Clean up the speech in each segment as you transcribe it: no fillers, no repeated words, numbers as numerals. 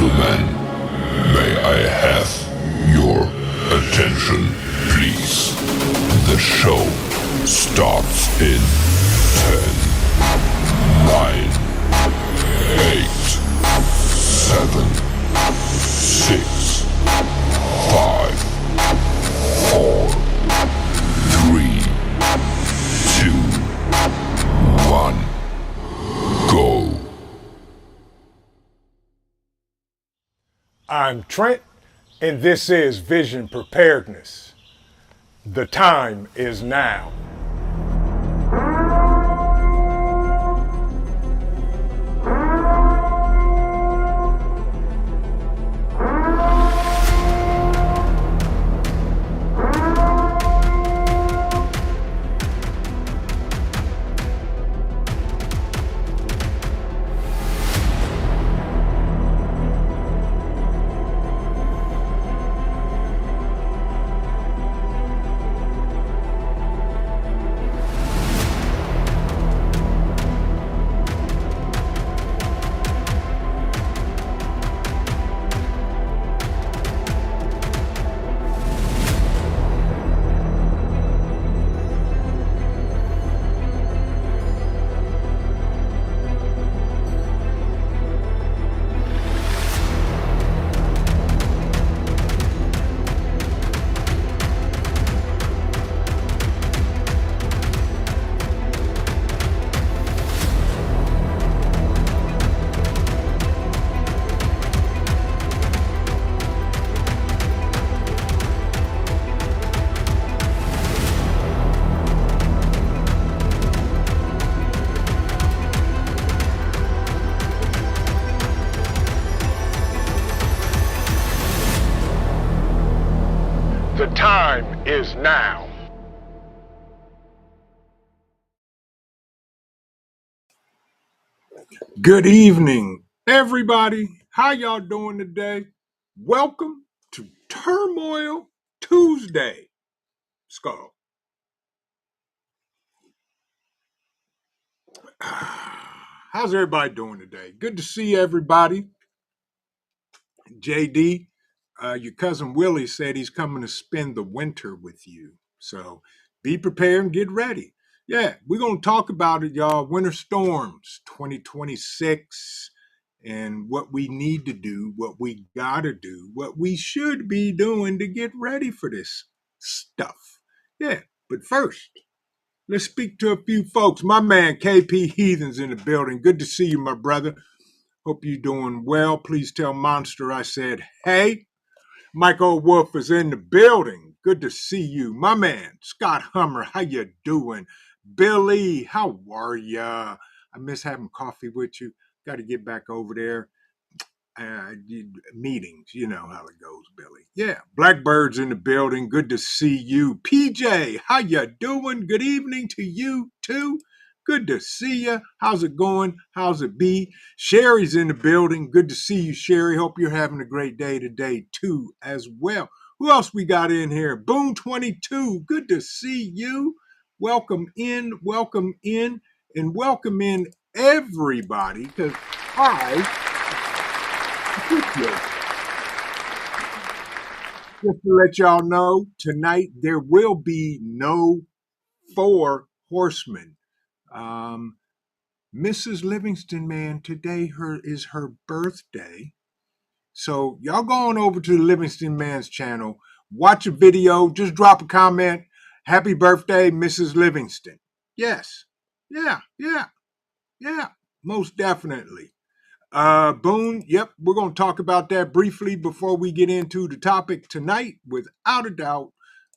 gentlemen, may I have your attention, please? The show starts in 10, 9, 8, 7, 6, 5, 4, 3, 2, 1, go. I'm Trent, and this is Vision Preparedness. The time is now. The time is now. Good evening, everybody. How y'all doing today? Welcome to Turmoil Tuesday. Skull. How's everybody doing today? Good to see everybody. JD, your cousin Willie said he's coming to spend the winter with you. So be prepared and get ready. Yeah, we're going to talk about it, y'all. Winter Storms 2026 and what we need to do, what we got to do, what we should be doing to get ready for this stuff. Yeah, but first, let's speak to a few folks. My man KP Heathen's in the building. Good to see you, my brother. Hope you're doing well. Please tell Monster I said, hey. Michael Wolf is in the building. Good to see you. My man, Scott Hummer, how you doing? Billy, how are ya? I miss having coffee with you. Got to get back over there. Meetings, you know how it goes, Billy. Yeah, Blackbird's in the building. Good to see you. PJ, how you doing? Good evening to you, too. Good to see you. How's it going? How's it be? Sherry's in the building. Good to see you, Sherry. Hope you're having a great day today, too, as well. Who else we got in here? Boone 22. Good to see you. Welcome in, and welcome in everybody, because just to let y'all know, tonight there will be no 4 horsemen. Mrs. Livingston, man, today is her birthday. So y'all go on over to the Livingston Man's channel, watch a video, just drop a comment. Happy birthday, Mrs. Livingston. Yes. Yeah. Most definitely. Boone, yep, we're going to talk about that briefly before we get into the topic tonight. Without a doubt,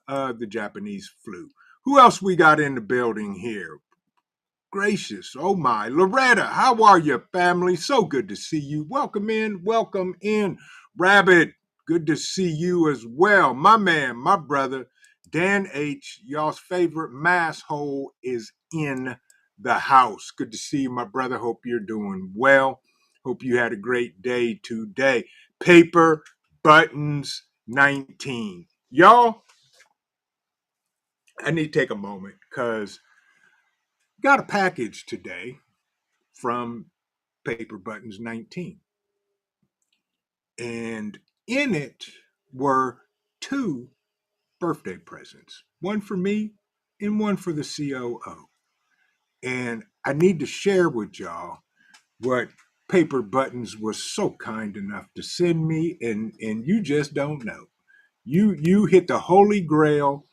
the Japanese flu. Who else we got in the building here? Gracious, oh my. Loretta, how are you, family? So good to see you. Welcome in. Rabbit, good to see you as well. My man, my brother, Dan H., y'all's favorite masshole, is in the house. Good to see you, my brother. Hope you're doing well. Hope you had a great day today. Paper Buttons 19. Y'all, I need to take a moment because got a package today from Paper Buttons 19. And in it were 2 birthday presents, one for me and one for the COO. And I need to share with y'all what Paper Buttons was so kind enough to send me, and you just don't know. You hit the holy grail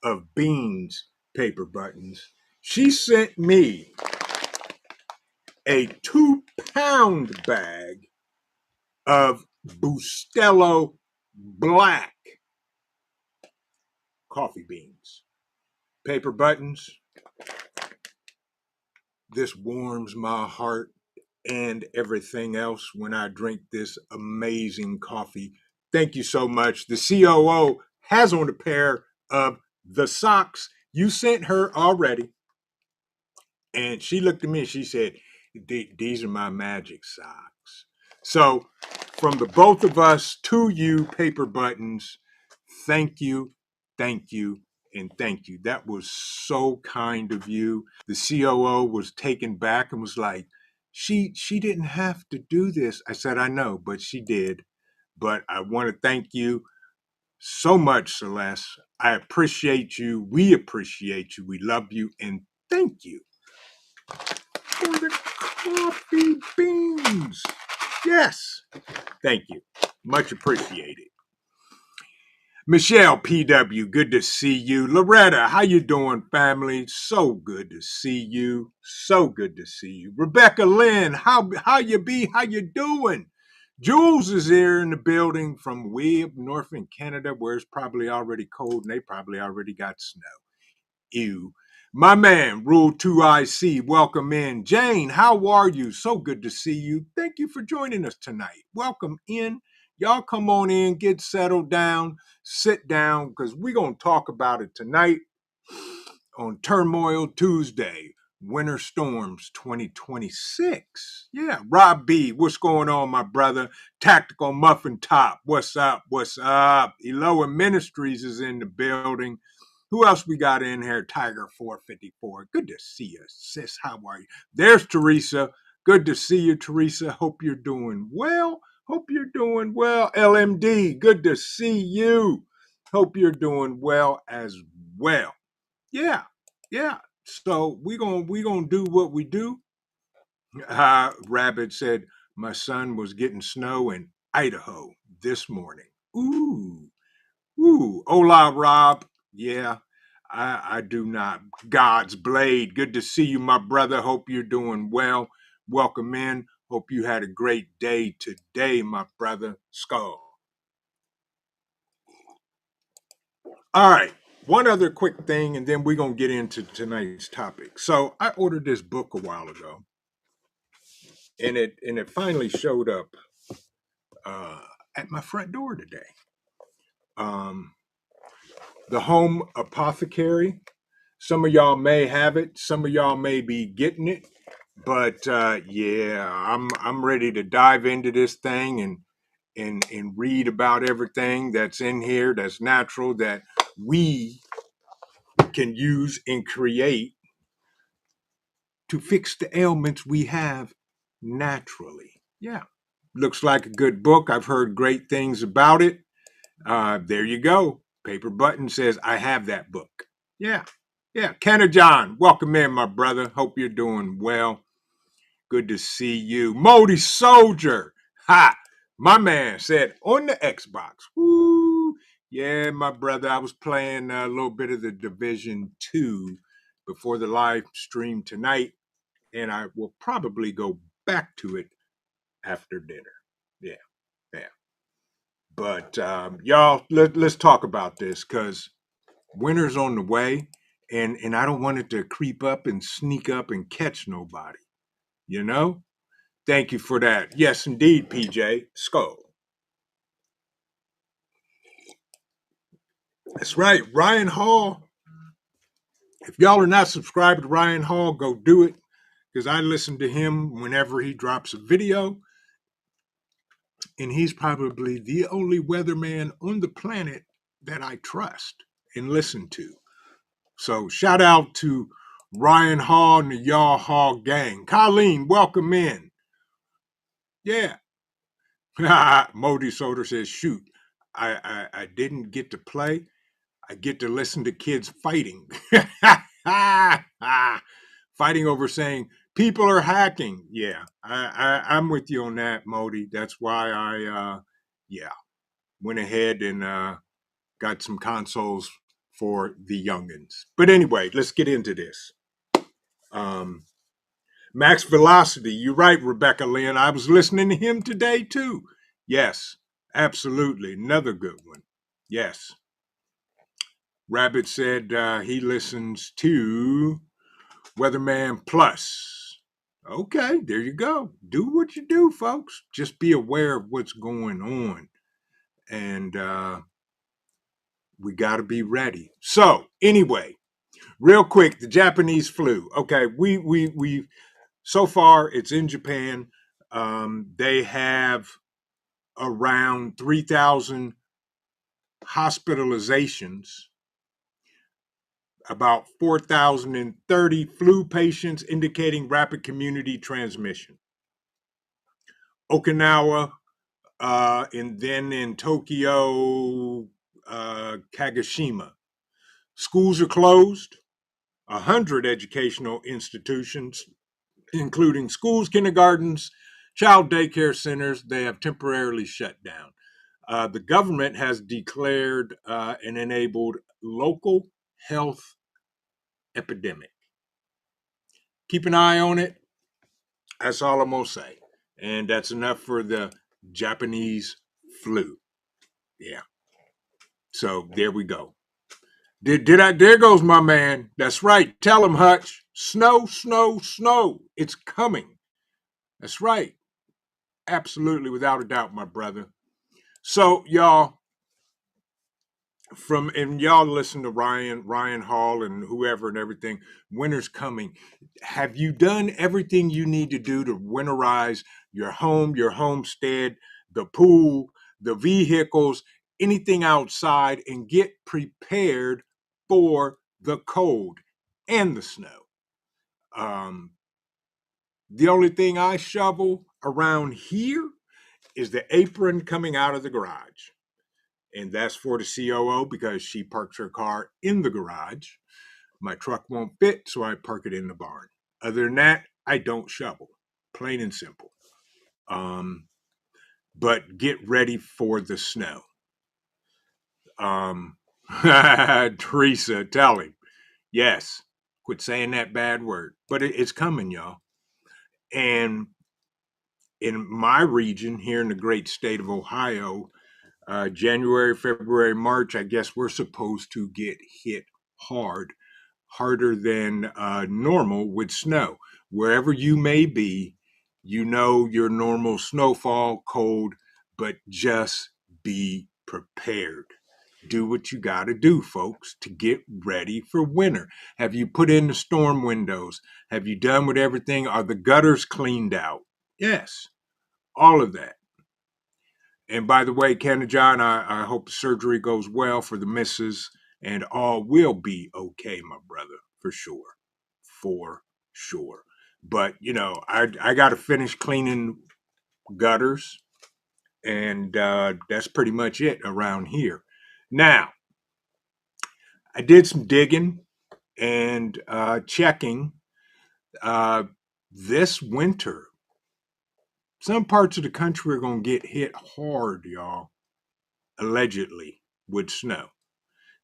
of beans, Paper Buttons. She sent me a 2-pound bag of Bustelo Black coffee beans. Paper Buttons, this warms my heart and everything else when I drink this amazing coffee. Thank you so much. The COO has on a pair of the socks you sent her already. And she looked at me and she said, these are my magic socks. So from the both of us to you, Paper Buttons, thank you, thank you, and thank you. That was so kind of you. The COO was taken back and was like, she didn't have to do this. I said, I know, but she did. But I want to thank you so much, Celeste. I appreciate you. We appreciate you. We love you. And thank you for the coffee beans. Yes. Thank you. Much appreciated. Michelle PW, good to see you. Loretta, how you doing, family? So good to see you. So good to see you. Rebecca Lynn, how you be? How you doing? Jules is here in the building from way up north in Canada, where it's probably already cold and they probably already got snow. Ew. My man, Rule 2IC, welcome in. Jane, how are you? So good to see you. Thank you for joining us tonight. Welcome in. Y'all come on in, get settled down, sit down, because we're going to talk about it tonight on Turmoil Tuesday, Winter Storms 2026. Yeah, Rob B, what's going on, my brother? Tactical Muffin Top, what's up? What's up? Eloah Ministries is in the building. Who else we got in here? Tiger 454. Good to see you, sis. How are you? There's Teresa. Good to see you, Teresa. Hope you're doing well. Hope you're doing well. LMD, good to see you. Hope you're doing well as well. Yeah, yeah. So we gonna do what we do. Rabbit said my son was getting snow in Idaho this morning. Ooh. Ooh, hola, Rob. Yeah, I do not. God's Blade. Good to see you, my brother. Hope you're doing well. Welcome in. Hope you had a great day today, my brother. Skull. All right. One other quick thing, and then we're going to get into tonight's topic. So I ordered this book a while ago, and it finally showed up at my front door today. The Home Apothecary. Some of y'all may have it. Some of y'all may be getting it. But yeah, I'm ready to dive into this thing and read about everything that's in here that's natural that we can use and create to fix the ailments we have naturally. Yeah. Looks like a good book. I've heard great things about it. There you go. Paper Button says, I have that book. Yeah. Yeah. Kenna John, welcome in, my brother. Hope you're doing well. Good to see you. Modi Soldier. Ha! My man said on the Xbox. Woo! Yeah, my brother. I was playing a little bit of the Division 2 before the live stream tonight, and I will probably go back to it after dinner. Yeah, yeah. But y'all, let's talk about this because winter's on the way, and I don't want it to creep up and sneak up and catch nobody. You know? Thank you for that. Yes, indeed, PJ. Skull. That's right. Ryan Hall. If y'all are not subscribed to Ryan Hall, go do it because I listen to him whenever he drops a video. And he's probably the only weatherman on the planet that I trust and listen to. So shout out to Ryan Hall and the Y'all Hall gang. Colleen, welcome in. Yeah. Modi Soder says, shoot, I didn't get to play. I get to listen to kids fighting. Fighting over saying people are hacking. Yeah, I'm with you on that, Modi. That's why I went ahead and got some consoles for the youngins. But anyway, let's get into this. Um, Max Velocity, you're right, Rebecca Lynn. I was listening to him today too. Yes, absolutely. Another good one. Yes. Rabbit said he listens to Weatherman Plus. Okay, there you go. Do what you do, folks. Just be aware of what's going on. And we got to be ready. So, anyway, real quick, the Japanese flu. Okay, we so far it's in Japan. They have around 3,000 hospitalizations, about 4,030 flu patients, indicating rapid community transmission. Okinawa, and then in Tokyo, Kagoshima. Schools are closed. 100 educational institutions, including schools, kindergartens, child daycare centers, they have temporarily shut down. The government has declared and enabled local health epidemic. Keep an eye on it. That's all I'm going to say. And that's enough for the Japanese flu. Yeah. So there we go. Did I? There goes my man. That's right. Tell him, Hutch. Snow, snow, snow. It's coming. That's right. Absolutely, without a doubt, my brother. So, y'all, and y'all listen to Ryan Hall and whoever and everything. Winter's coming. Have you done everything you need to do to winterize your home, your homestead, the pool, the vehicles, anything outside, and get prepared for the cold and the snow? Um, the only thing I shovel around here is the apron coming out of the garage. And that's for the COO because she parks her car in the garage. My truck won't fit, so I park it in the barn. Other than that, I don't shovel. Plain and simple. But get ready for the snow. Teresa, tell him. Yes, quit saying that bad word. But it's coming, y'all. And in my region here in the great state of Ohio, January, February, March, I guess we're supposed to get hit hard, harder than normal with snow. Wherever you may be, you know your normal snowfall, cold, but just be prepared. Do what you got to do, folks, to get ready for winter. Have you put in the storm windows? Have you done with everything? Are the gutters cleaned out? Yes, all of that. And by the way, Ken John, I hope the surgery goes well for the missus and all will be okay, my brother, for sure. For sure. But, I got to finish cleaning gutters, and that's pretty much it around here. Now, I did some digging and checking. This winter, some parts of the country are going to get hit hard, y'all, allegedly, with snow.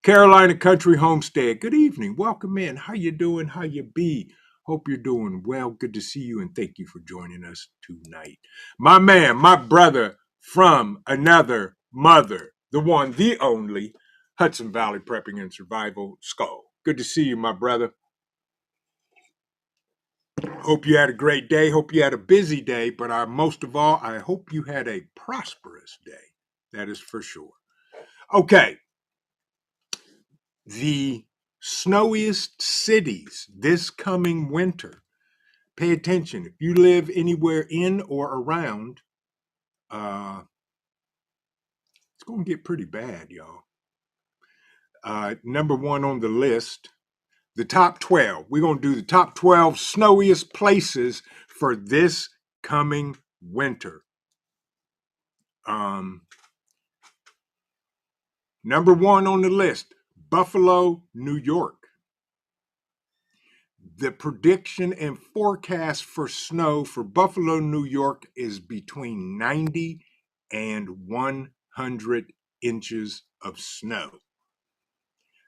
Carolina Country Homestead, good evening. Welcome in. How you doing? How you be? Hope you're doing well. Good to see you, and thank you for joining us tonight. My man, my brother from another mother, the one, the only, Hudson Valley Prepping and Survival, Skull. Good to see you, my brother. Hope you had a great day. Hope you had a busy day, but most of all, I hope you had a prosperous day. That is for sure. Okay. The snowiest cities this coming winter. Pay attention. If you live anywhere in or around, it's going to get pretty bad, y'all. Number one on the list, the top 12. We're going to do the top 12 snowiest places for this coming winter. Number one on the list, Buffalo, New York. The prediction and forecast for snow for Buffalo, New York is between 90 and 100 inches of snow.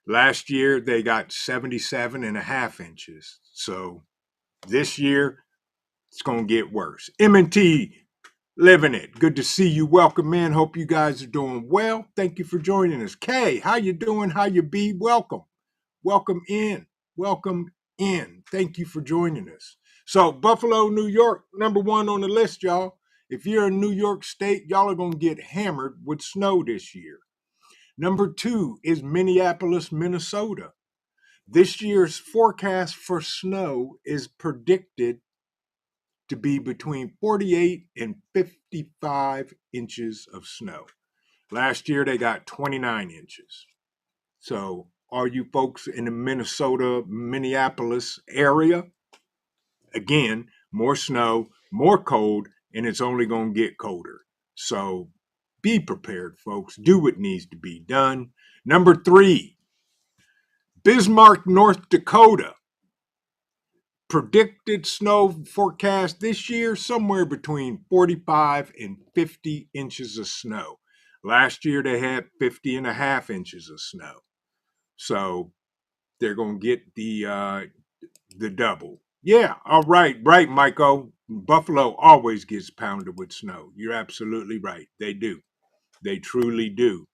Last year, they got 77 and a half inches. So this year, it's going to get worse. M&T, living it. Good to see you. Welcome in. Hope you guys are doing well. Thank you for joining us. Kay, how you doing? How you be? Welcome. Welcome in. Welcome in. Thank you for joining us. So Buffalo, New York, number one on the list, y'all. If you're in New York State, y'all are going to get hammered with snow this year. Number two is Minneapolis, Minnesota. This year's forecast for snow is predicted to be between 48 and 55 inches of snow. Last year, they got 29 inches. So all you folks in the Minnesota, Minneapolis area, again, more snow, more cold, and it's only going to get colder. So be prepared, folks. Do what needs to be done. Number three, Bismarck, North Dakota. Predicted snow forecast this year, somewhere between 45 and 50 inches of snow. Last year, they had 50 and a half inches of snow. So they're going to get the double. Yeah, all right, Michael. Buffalo always gets pounded with snow. You're absolutely right. They do. They truly do.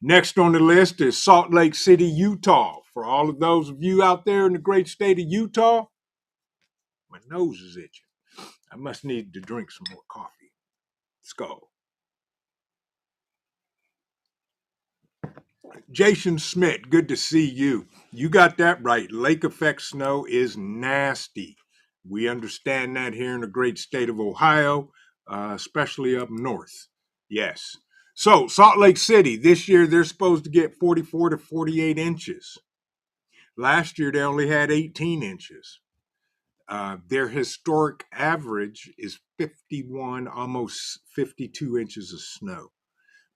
Next on the list is Salt Lake City, Utah. For all of those of you out there in the great state of Utah, my nose is itching. I must need to drink some more coffee. Skull. Jason Smith, good to see you. You got that right. Lake effect snow is nasty. We understand that here in the great state of Ohio, especially up north. Yes. So Salt Lake City, this year they're supposed to get 44 to 48 inches. Last year they only had 18 inches. Their historic average is 51, almost 52 inches of snow.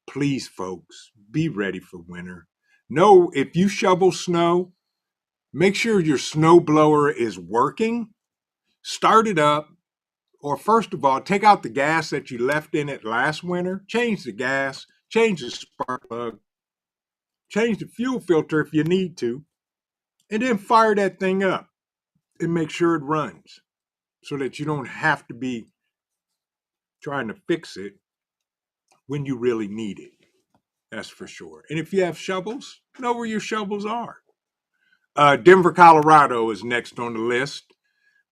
Please, folks, be ready for winter. No, if you shovel snow, make sure your snow blower is working. Start it up, or first of all, take out the gas that you left in it last winter. Change the gas, change the spark plug, change the fuel filter if you need to, and then fire that thing up and make sure it runs so that you don't have to be trying to fix it when you really need it. That's for sure. And if you have shovels, know where your shovels are. Denver, Colorado is next on the list.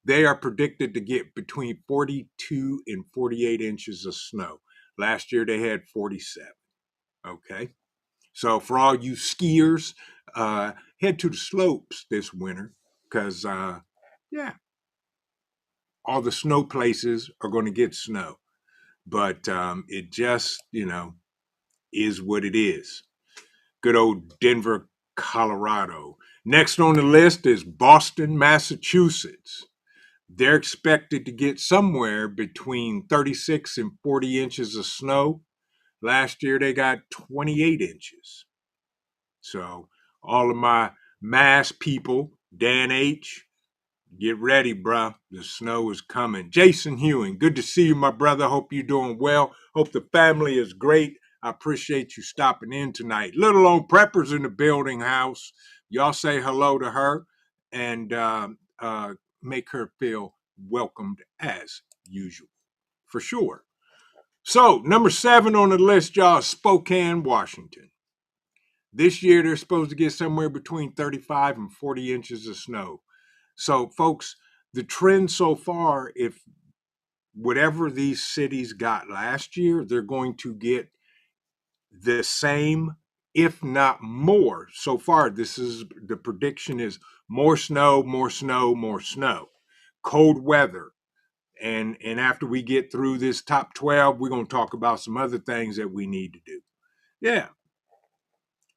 They are predicted to get between 42 and 48 inches of snow. Last year they had 47. Okay. So for all you skiers, head to the slopes this winter because, yeah, all the snow places are going to get snow. But it just, is what it is. Good old Denver, Colorado. Next on the list is Boston, Massachusetts. They're expected to get somewhere between 36 and 40 inches of snow. Last year, they got 28 inches. So all of my Mass people, Dan H., get ready, bruh. The snow is coming. Jason Hewing, good to see you, my brother. Hope you're doing well. Hope the family is great. I appreciate you stopping in tonight. Little old Prepper's in the building house. Y'all say hello to her and make her feel welcomed as usual, for sure. So, number 7 on the list, y'all, is Spokane, Washington. This year, they're supposed to get somewhere between 35 and 40 inches of snow. So, folks, the trend so far, if whatever these cities got last year, they're going to get the same, if not more. So far, this is the prediction is more snow, more snow, more snow, cold weather. And after we get through this top 12, we're going to talk about some other things that we need to do. Yeah.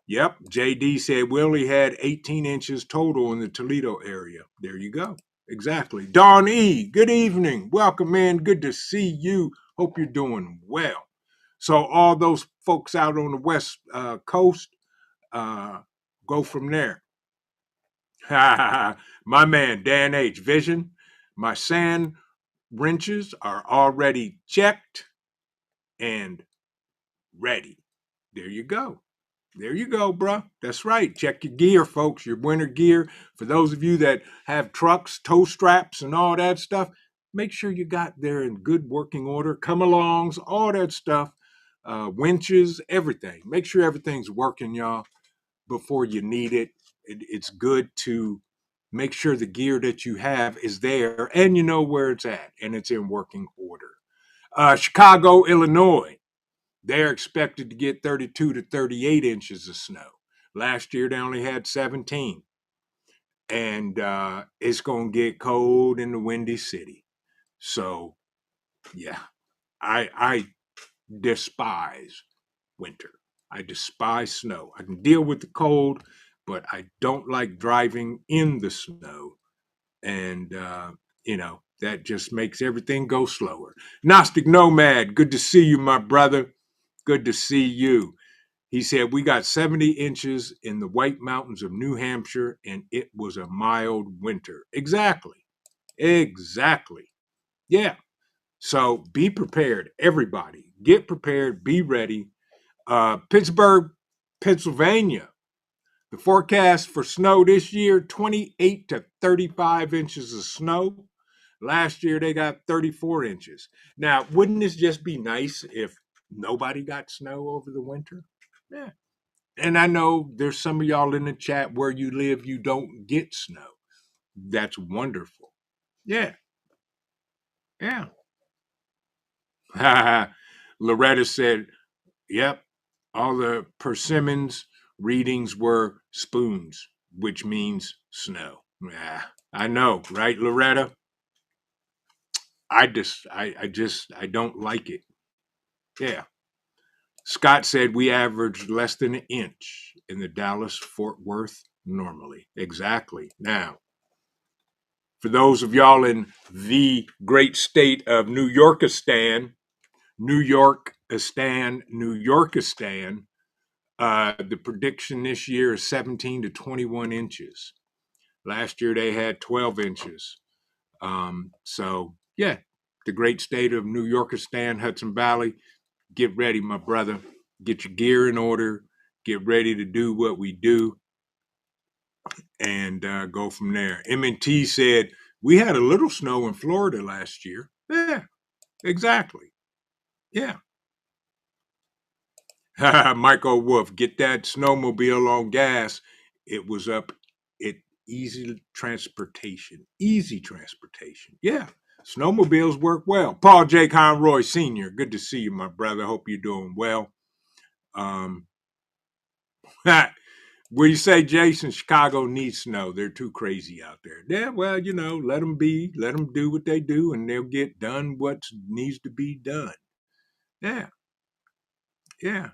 Yep. JD said we only had 18 inches total in the Toledo area. There you go. Exactly. Dawn E., good evening. Welcome in. Good to see you. Hope you're doing well. So all those folks out on the west coast, go from there. My man Dan H. Vision, my sand wrenches are already checked and ready. There you go. There you go, bro. That's right. Check your gear, folks, your winter gear. For those of you that have trucks, tow straps, and all that stuff, make sure you got there in good working order. Come alongs, all that stuff, winches, everything. Make sure everything's working, y'all, before you need it. It's good to make sure the gear that you have is there and you know where it's at and it's in working order. Chicago, Illinois. They're expected to get 32 to 38 inches of snow. Last year, they only had 17. And it's going to get cold in the Windy City. So, yeah, I despise winter. I despise snow. I can deal with the cold, but I don't like driving in the snow. And, that just makes everything go slower. Gnostic Nomad, good to see you, my brother. Good to see you. He said, we got 70 inches in the White Mountains of New Hampshire, and it was a mild winter. Exactly. Exactly. Yeah. So be prepared, everybody. Get prepared, be ready. Pittsburgh, Pennsylvania. The forecast for snow this year, 28 to 35 inches of snow. Last year, they got 34 inches. Now, wouldn't this just be nice if nobody got snow over the winter? Yeah. And I know there's some of y'all in the chat where you live, you don't get snow. That's wonderful. Yeah. Yeah. Loretta said, yep, all the persimmons readings were spoons, which means snow. Yeah, I know, right, Loretta? I don't like it. Yeah. Scott said we averaged less than an inch in the Dallas Fort Worth normally. Exactly. Now, for those of y'all in the great state of New Yorkistan, the prediction this year is 17 to 21 inches. Last year they had 12 inches. So, yeah, the great state of New Yorkistan, Hudson Valley, get ready, my brother. Get your gear in order. Get ready to do what we do and go from there. M&T said, we had a little snow in Florida last year. Yeah, exactly. Yeah. Michael Wolf, get that snowmobile on gas. It was up at easy transportation. Easy transportation. Yeah. Snowmobiles work well. Paul J. Conroy Sr., good to see you, my brother. Hope you're doing well. What you say, Jason? Chicago needs snow. They're too crazy out there. Yeah, well, let them be. Let them do what they do, and they'll get done what needs to be done. Yeah. Yeah.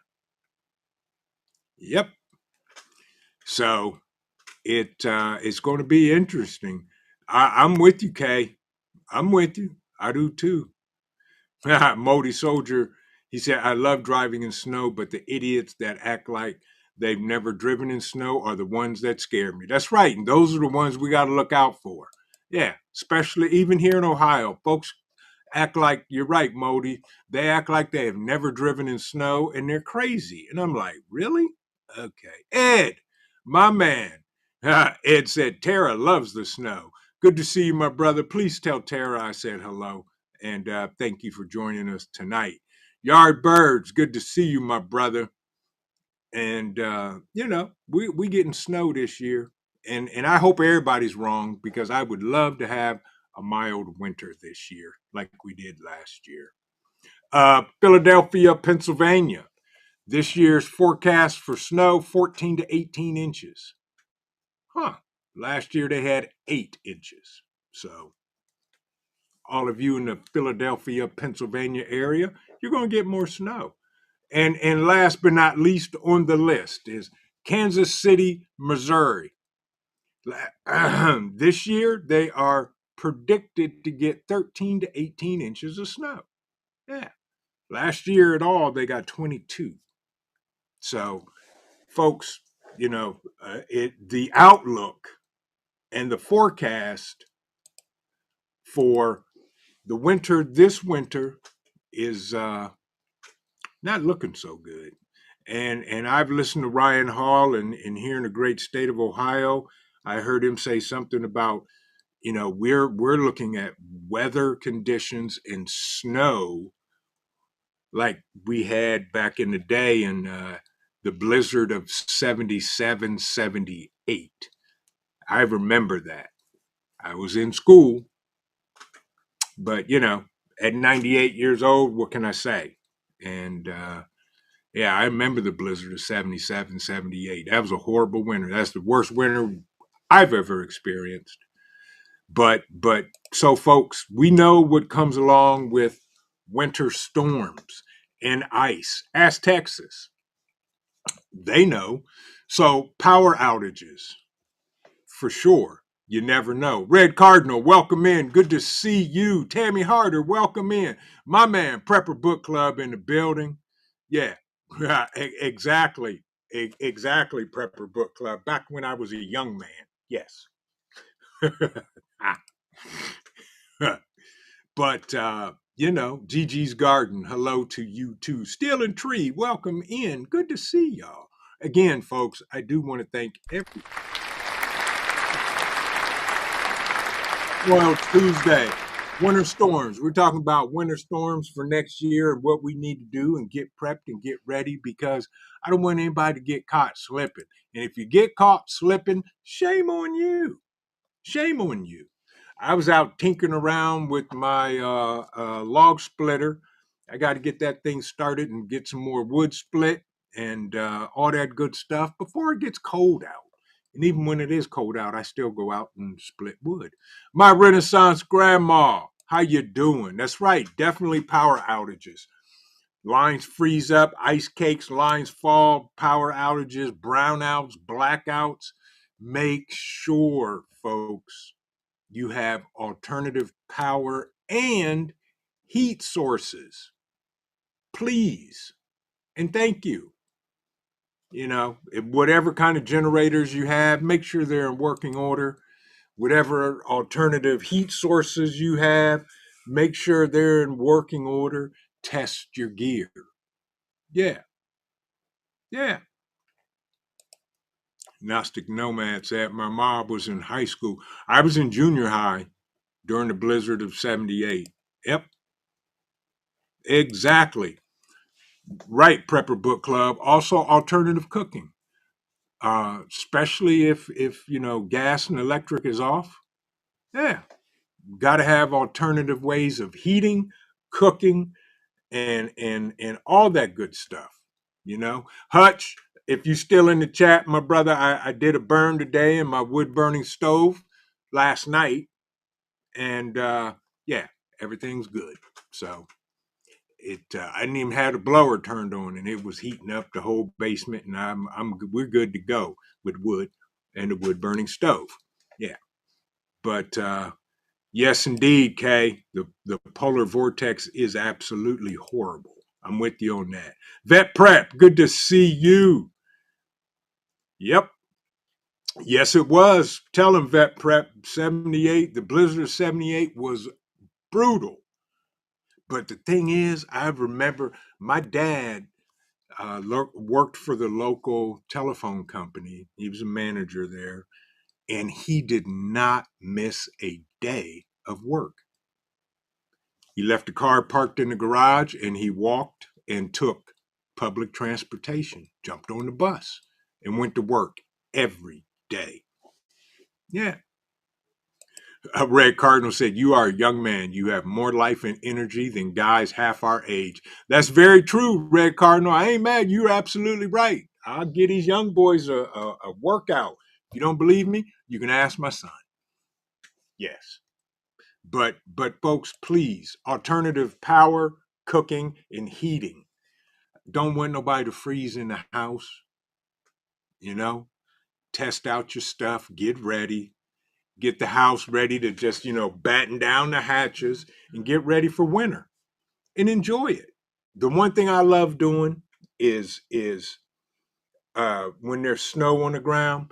Yep. So it's going to be interesting. I'm with you, Kay. I'm with you. I do too. Modi Soldier, he said, I love driving in snow, but the idiots that act like they've never driven in snow are the ones that scare me. That's right. And those are the ones we got to look out for. Yeah, especially even here in Ohio. Folks act like, you're right, Modi. They act like they have never driven in snow and they're crazy. And I'm like, really? Okay. Ed, my man. Ed said, Tara loves the snow. Good to see you, my brother. Please tell Tara I said hello. And thank you for joining us tonight. Yard Birds, good to see you, my brother. And, we getting snow this year. And I hope everybody's wrong because I would love to have a mild winter this year like we did last year. Philadelphia, Pennsylvania. This year's forecast for snow, 14 to 18 inches. Huh. Last year they had 8 inches. So all of you in the Philadelphia, Pennsylvania area, you're going to get more snow. And last but not least on the list is Kansas City, Missouri. This year they are predicted to get 13 to 18 inches of snow. Yeah. Last year at all, they got 22. So, folks, the outlook and the forecast for this winter is not looking so good. And I've listened to Ryan Hall, and here in the great state of Ohio, I heard him say something about, we're looking at weather conditions and snow like we had back in the day in the blizzard of 77, 78. I remember that. I was in school, but at 98 years old, what can I say? And yeah, I remember the blizzard of 77, 78. That was a horrible winter. That's the worst winter I've ever experienced. But so folks, we know what comes along with winter storms and ice. Ask Texas. They know. So power outages, for sure. You never know. Red Cardinal, welcome in. Good to see you. Tammy Harder, welcome in. My man, Prepper Book Club in the building. Yeah, exactly. Exactly, Prepper Book Club. Back when I was a young man. Yes. But, Gigi's Garden, hello to you too. Steel and Tree, welcome in. Good to see y'all. Again, folks, I do want to thank everyone. Well, Tuesday, winter storms. We're talking about winter storms for next year and what we need to do and get prepped and get ready, because I don't want anybody to get caught slipping. And if you get caught slipping, shame on you. Shame on you. I was out tinkering around with my log splitter. I got to get that thing started and get some more wood split and all that good stuff before it gets cold out. And even when it is cold out, I still go out and split wood. My Renaissance grandma, how you doing? That's right, definitely power outages. Lines freeze up, ice cakes, lines fall, power outages, brownouts, blackouts. Make sure, folks, you have alternative power and heat sources. Please. And thank you. Whatever kind of generators you have, make sure they're in working order. Whatever alternative heat sources you have, make sure they're in working order. Test your gear. Yeah. Yeah. Gnostic Nomad said, my mom was in high school. I was in junior high during the blizzard of 78. Yep. Exactly. Right, Prepper Book Club. Also, alternative cooking, especially if gas and electric is off. Yeah, got to have alternative ways of heating, cooking, and all that good stuff. Hutch, if you still in the chat, my brother, I did a burn today in my wood burning stove last night, and yeah, everything's good. So I didn't even have the blower turned on, and it was heating up the whole basement, and we're good to go with wood and the wood burning stove. Yeah, but yes, indeed, Kay, the polar vortex is absolutely horrible. I'm with you on that. Vet Prep, good to see you. Yep. Yes, it was. Tell him, Vet Prep, 78, the blizzard of 78 was brutal. But the thing is, I remember my dad worked for the local telephone company. He was a manager there, and he did not miss a day of work. He left the car parked in the garage, and he walked and took public transportation, jumped on the bus, and went to work every day. Yeah. Red Cardinal said, you are a young man. You have more life and energy than guys half our age. That's very true, Red Cardinal. I ain't mad. You're absolutely right. I'll get these young boys a workout. If you don't believe me, you can ask my son. Yes. But folks, please, alternative power, cooking, and heating. Don't want nobody to freeze in the house. Test out your stuff, get ready. Get the house ready to just, batten down the hatches and get ready for winter and enjoy it. The one thing I love doing is when there's snow on the ground.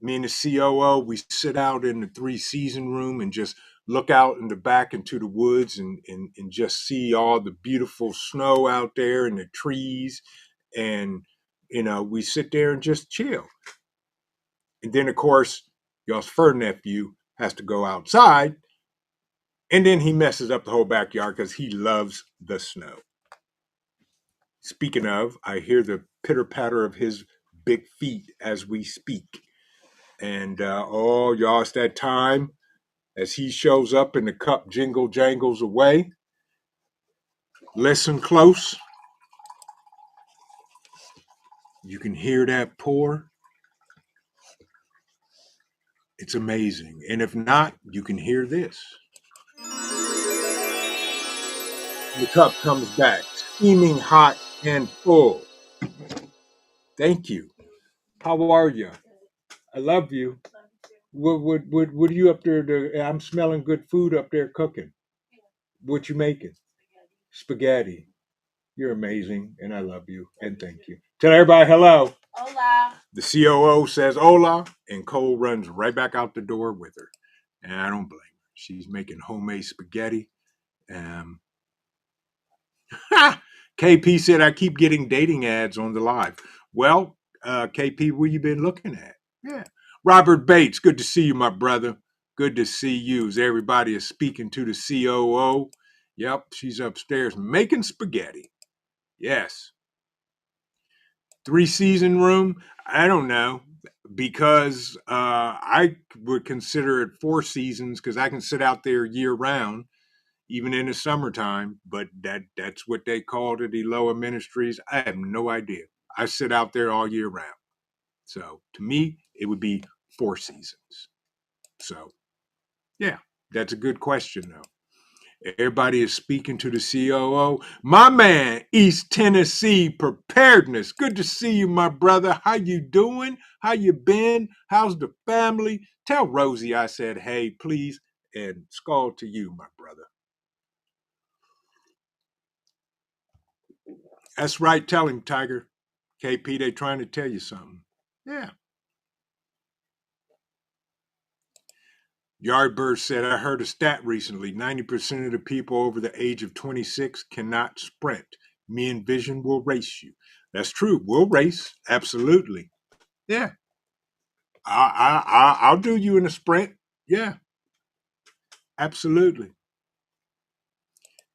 Me and the COO, we sit out in the 3 season room and just look out in the back into the woods and just see all the beautiful snow out there and the trees. And, we sit there and just chill. And then, of course, y'all's fur nephew has to go outside. And then he messes up the whole backyard because he loves the snow. Speaking of, I hear the pitter patter of his big feet as we speak. And, oh, y'all, it's that time as he shows up and the cup jingle jangles away. Listen close. You can hear that pour. It's amazing. And if not, you can hear this. The cup comes back, steaming hot and full. Thank you. How are you? I love you. What are you up there? I'm smelling good food up there cooking. What you making? Spaghetti. You're amazing, and I love you, and thank you. Tell everybody hello. Hola. The COO says hola, and Cole runs right back out the door with her. And I don't blame her. She's making homemade spaghetti. KP said, I keep getting dating ads on the live. Well, KP, what you been looking at? Yeah. Robert Bates, good to see you, my brother. Good to see you. As everybody is speaking to the COO. Yep, she's upstairs making spaghetti. Yes. 3 season room? I don't know, because I would consider it 4 seasons because I can sit out there year round, even in the summertime. But that's what they called it, Eloah Ministries. I have no idea. I sit out there all year round. So to me, it would be 4 seasons. So yeah, that's a good question though. Everybody is speaking to the COO. My man, East Tennessee Preparedness. Good to see you, my brother. How you doing? How you been? How's the family? Tell Rosie I said, hey, please, and skull to you, my brother. That's right. Tell him, Tiger. KP, they trying to tell you something. Yeah. Yardbird said, I heard a stat recently. 90% of the people over the age of 26 cannot sprint. Me and Vision will race you. That's true. We'll race. Absolutely. Yeah. I'll do you in a sprint. Yeah. Absolutely.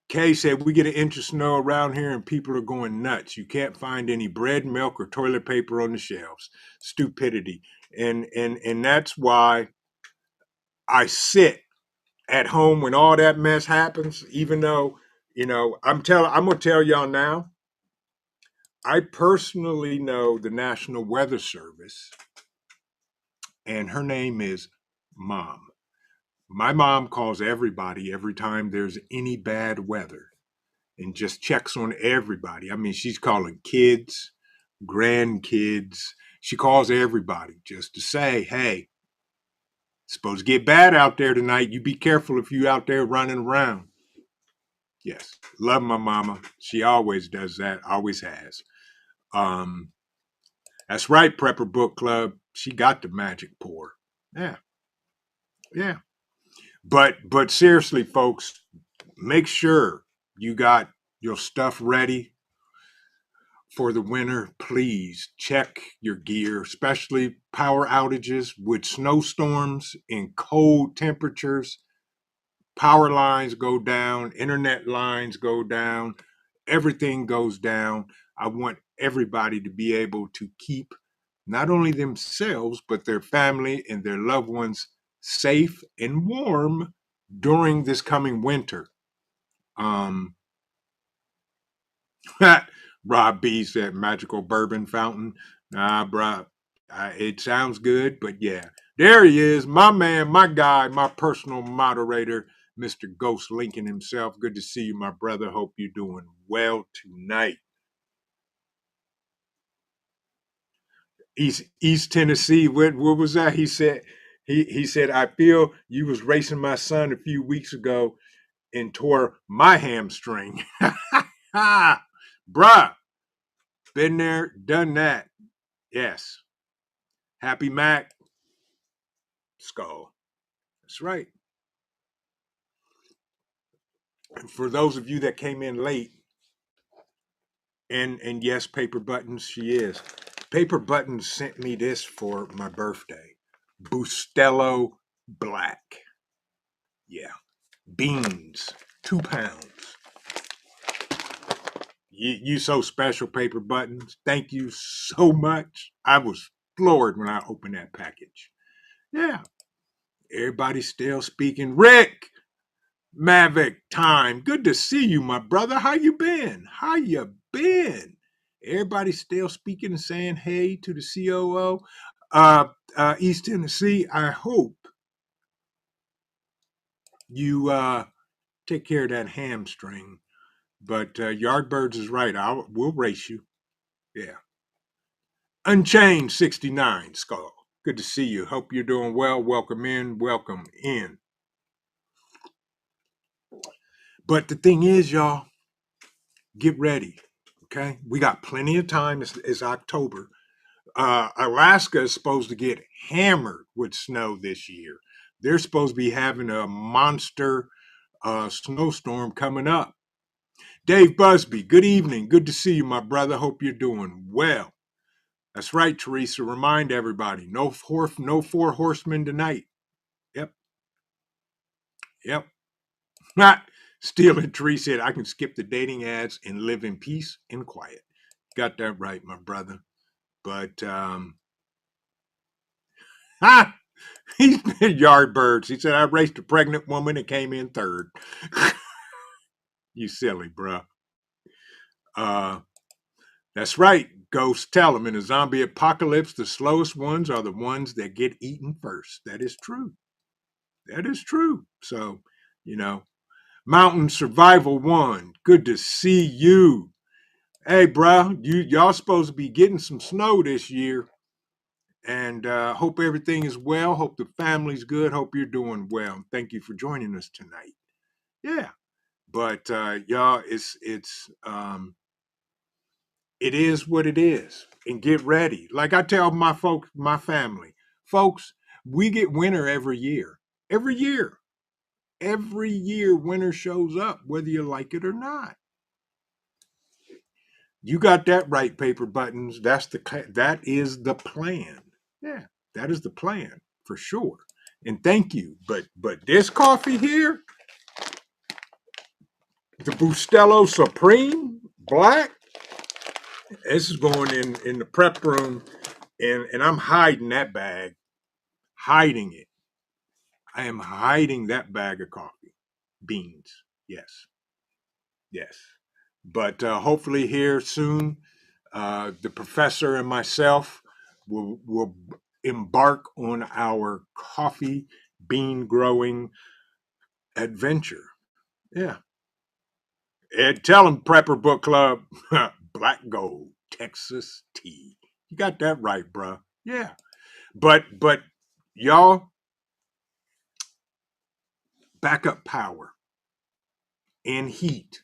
Kay said, we get an inch of snow around here and people are going nuts. You can't find any bread, milk, or toilet paper on the shelves. Stupidity. And that's why I sit at home when all that mess happens, even though, I'm gonna tell y'all now, I personally know the National Weather Service, and her name is Mom. My mom calls everybody every time there's any bad weather and just checks on everybody. I mean, she's calling kids, grandkids. She calls everybody just to say, hey, it's supposed to get bad out there tonight. You be careful if you out there running around. Yes, love my mama. She always does that, always has. That's right, Prepper Book Club. She got the magic pour. Yeah, yeah. But seriously, folks, make sure you got your stuff ready for the winter. Please check your gear, especially power outages with snowstorms and cold temperatures. Power lines go down, internet lines go down, everything goes down. I want everybody to be able to keep not only themselves, but their family and their loved ones safe and warm during this coming winter. Um, Rob B said magical bourbon fountain. Nah, bro, it sounds good, but yeah. There he is, my man, my guy, my personal moderator, Mr. Ghost Lincoln himself. Good to see you, my brother. Hope you're doing well tonight. East Tennessee, what was that? He said, I feel you was racing my son a few weeks ago and tore my hamstring. Bruh, been there, done that. Yes. Happy Mac, skull. That's right. And for those of you that came in late, and yes, Paper Buttons, she is. Paper Buttons sent me this for my birthday. Bustelo Black. Yeah. Beans, 2 pounds. You so special, Paper Buttons. Thank you so much. I was floored when I opened that package. Yeah. Everybody's still speaking. Rick, Mavic time. Good to see you, my brother. How you been? How you been? Everybody still speaking and saying hey to the COO. East Tennessee, I hope you take care of that hamstring. But Yardbirds is right. We'll race you. Yeah. Unchained 69, Skull. Good to see you. Hope you're doing well. Welcome in. Welcome in. But the thing is, y'all, get ready. Okay? We got plenty of time. It's October. Alaska is supposed to get hammered with snow this year. They're supposed to be having a monster snowstorm coming up. Dave Busby, good evening. Good to see you, my brother. Hope you're doing well. That's right, Teresa. Remind everybody, no four horsemen tonight. Yep. Yep. Not stealing. Teresa said, I can skip the dating ads and live in peace and quiet. Got that right, my brother. But he's been Yardbirds. He said, I raced a pregnant woman and came in third. You silly, bro. That's right. Ghosts tell them in a zombie apocalypse, the slowest ones are the ones that get eaten first. That is true. That is true. So, you know, Mountain Survival One, good to see you. Hey, bro, y'all supposed to be getting some snow this year, and hope everything is well. Hope the family's good. Hope you're doing well. Thank you for joining us tonight. Yeah, but y'all, it is what it is, and get ready. Like I tell my folks, my family, folks, we get winter every year. Every year. Every year winter shows up, whether you like it or not. You got that right, Paper Buttons. That is the plan. Yeah, that is the plan for sure. And thank you. But this coffee here, the Bustelo Supreme Black, this is going in the prep room, and I'm hiding that bag, hiding it. I am hiding that bag of coffee, beans. Yes, yes. But hopefully here soon, the professor and myself will embark on our coffee bean growing adventure. Yeah. And tell them Prepper Book Club, Black Gold, Texas tea. You got that right, bruh. Yeah. But y'all, backup power and heat,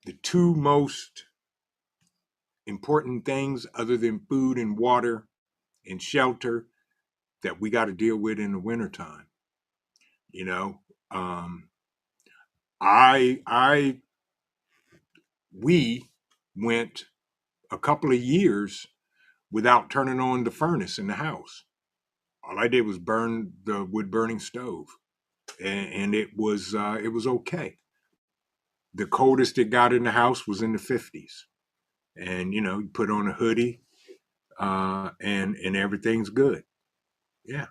the two most important things other than food and water and shelter that we got to deal with in the wintertime. You know, um, I we went a couple of years without turning on the furnace in the house. All I did was burn the wood burning stove, and it was okay. The coldest it got in the house was in the 50s, and you put on a hoodie, and everything's good. Yeah,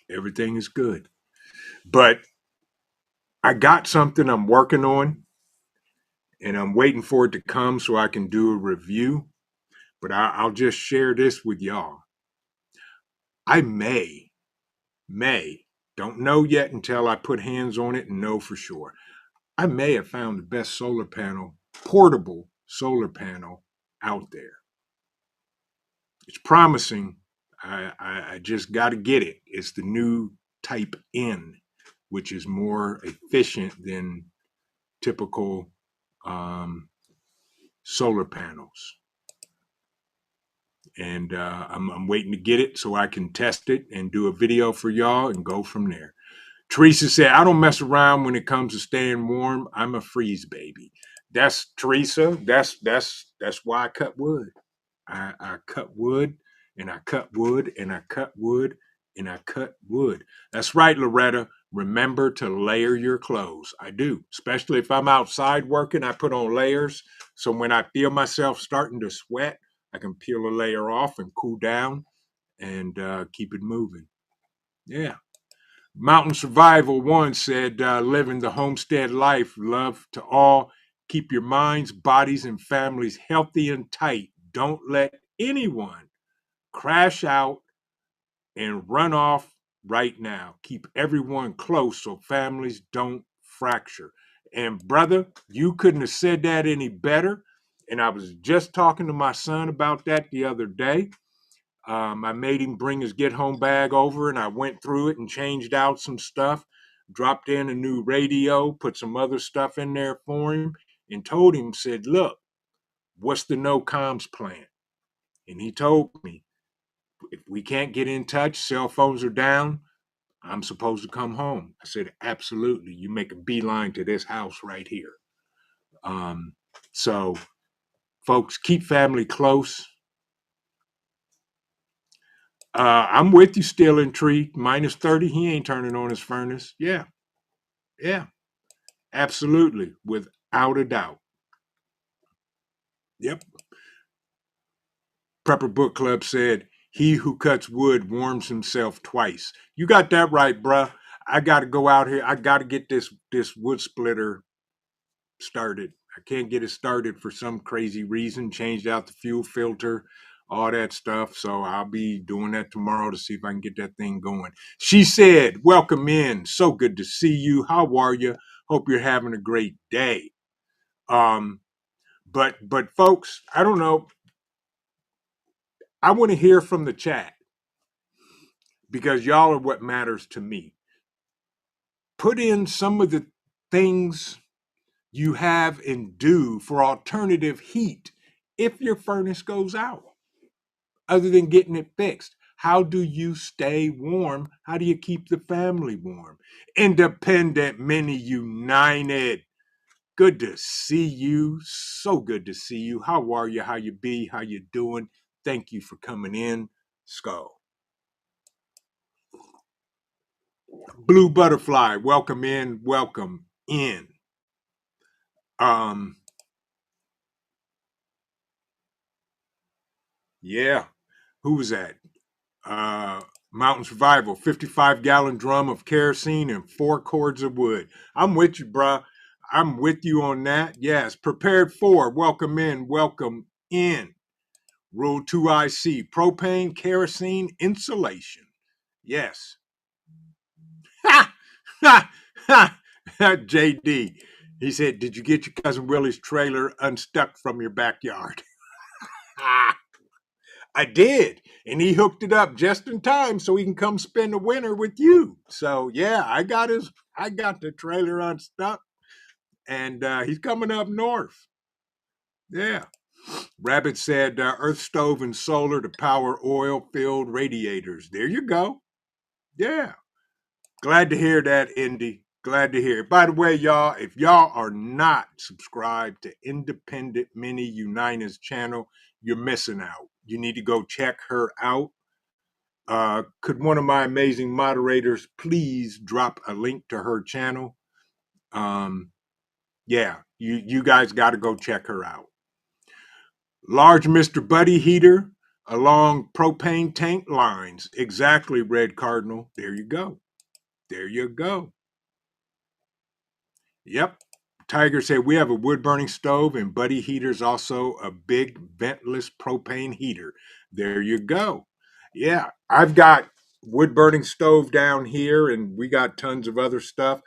everything is good. But I got something I'm working on, and I'm waiting for it to come so I can do a review. But I'll just share this with y'all. I may, don't know yet until I put hands on it and know for sure. I may have found the best solar panel, portable solar panel out there. It's promising. I just got to get it. It's the new Type N, which is more efficient than typical solar panels. And I'm waiting to get it so I can test it and do a video for y'all and go from there. Teresa said, I don't mess around when it comes to staying warm. I'm a freeze baby. That's Teresa. That's why I cut wood. I cut wood and I cut wood and I cut wood and I cut wood. That's right, Loretta. Remember to layer your clothes. I do, especially if I'm outside working. I put on layers. So when I feel myself starting to sweat, I can peel a layer off and cool down and keep it moving. Yeah. Mountain Survival One said, living the homestead life, love to all. Keep your minds, bodies, and families healthy and tight. Don't let anyone crash out and run off right now. Keep everyone close so families don't fracture. And brother, you couldn't have said that any better. And I was just talking to my son about that the other day. I made him bring his get home bag over and I went through it and changed out some stuff, dropped in a new radio, put some other stuff in there for him, and told him, said, look, what's the no comms plan? And he told me, if we can't get in touch, cell phones are down, I'm supposed to come home. I said, absolutely. You make a beeline to this house right here. So, folks, keep family close. I'm with you still, intrigued. Minus 30, he ain't turning on his furnace. Yeah, absolutely. Without a doubt. Yep. Prepper Book Club said, he who cuts wood warms himself twice. You got that right, bruh. I got to go out here. I got to get this wood splitter started. I can't get it started for some crazy reason. Changed out the fuel filter, all that stuff. So I'll be doing that tomorrow to see if I can get that thing going. She said, welcome in. So good to see you. How are you? Hope you're having a great day. But folks, I don't know. I want to hear from the chat because y'all are what matters to me. Put in some of the things you have and do for alternative heat if your furnace goes out, other than getting it fixed. How do you stay warm? How do you keep the family warm? Independent Mini United. Good to see you. So good to see you. How are you? How you be? How you doing? Thank you for coming in. Skull. Blue Butterfly, welcome in. Welcome in. Yeah. Who was that? Mountain Survival, 55-gallon drum of kerosene and 4 cords of wood. I'm with you, bruh. I'm with you on that. Yes. Prepared for. Welcome in. Welcome in. Rule 2IC, propane, kerosene, insulation. Yes. Ha! Ha! Ha! JD. He said, did you get your cousin Willie's trailer unstuck from your backyard? I did. And he hooked it up just in time so he can come spend the winter with you. So yeah, I got the trailer unstuck and he's coming up north. Yeah. Rabbit said earth stove and solar to power oil filled radiators. There you go. Yeah. Glad to hear that, Indy. Glad to hear it. By the way, y'all, if y'all are not subscribed to Independent Mini Unina's channel, you're missing out. You need to go check her out. Could one of my amazing moderators please drop a link to her channel? Yeah, you guys got to go check her out. Large Mr. Buddy Heater along propane tank lines. Exactly, Red Cardinal. There you go. There you go. Yep. Tiger said we have a wood burning stove and Buddy Heater's also a big ventless propane heater. There you go. Yeah, I've got wood burning stove down here and we got tons of other stuff.